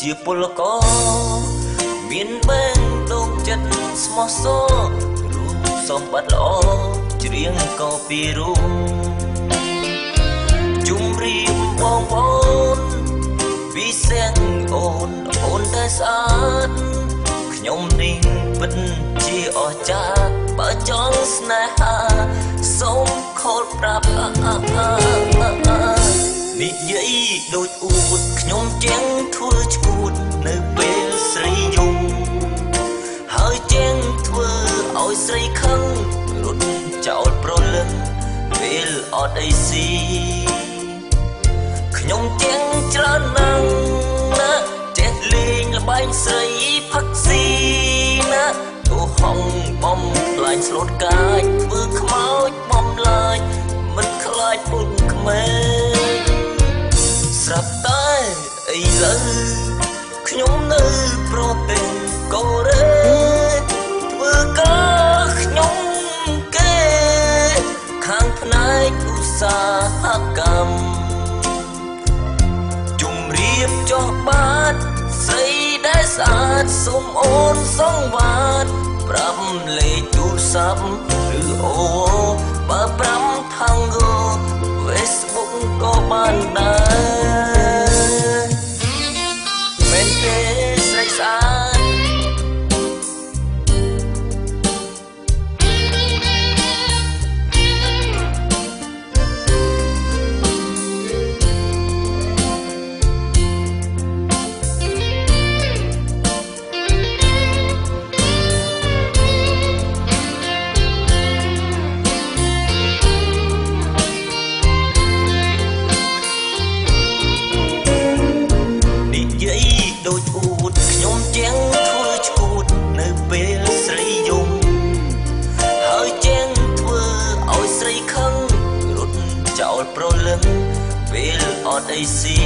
ជាពលករមានបែងដងចិត្តស្មោះសររូបសម្បត្តិល្អច្រៀងក៏ពីរូបជុំរៀបបងប្អូនពីសៀងអូនតែស្អាតខ្ញុំនេះពិតជាអស្ចារ្យបើចង់ស្នេហាសូមខលប្រាប់និយាយដូចអួតខ្ញុំចេះធ្វើឈួតនៅពេលស្រីយំហើយចេះធ្វើឲ្យស្រីខឹងរត់ចោលប្រលឹងពេលអត់អីស៊ីខ្ញុំចេះច្រើនណាស់ណាចេះលេងល្បែងស្រីផឹកស៊ីណាទូហងបំខ្លាញ់ស្លូតកាយធ្វើខ្មោចបំឡាយមិនខ្លាចពុនក្មេងស្រាប់តែឥឡូវខ្ញុំនៅប្រទេសកូរ៉េធ្វើការខ្ញុំគេខាងផ្នែកឧស្សាហកម្មជុំរៀបចោះបាតស្រីដែលស្អាតសូមអូនសង្វាតប្រាប់លេខទូរស័ព្ទឬអូបើ5 Tango Facebook ក៏បានដែរមែនទេស្រីស្អាតដូចអួតខ្ញុំចេះធ្វើឈួតនៅពេលស្រីយំហើយចេះធ្វើឲ្យស្រីខឹងរត់ចោលប្រលឹងពេលអត់អីស៊ី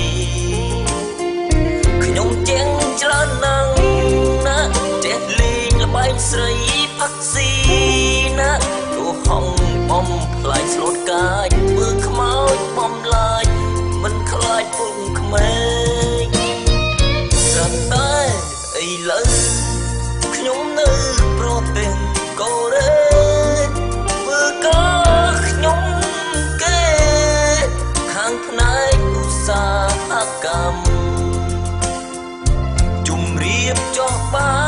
ខ្ញុំចេះច្រើនណាស់ណាចេះលេងល្បែងស្រីផឹកស៊ីណាទូហងបំខ្លាញ់ស្លូតកាយធ្វើខ្មោចបំឡាយមិនខ្លាចពុំក្មេងតែឥឡូវខ្ញុំនៅប្រទេសកូរ៉េធ្វើការខ្ញុំគេខាងផ្នែកឧស្សាហកម្មជុំរៀបចោះបា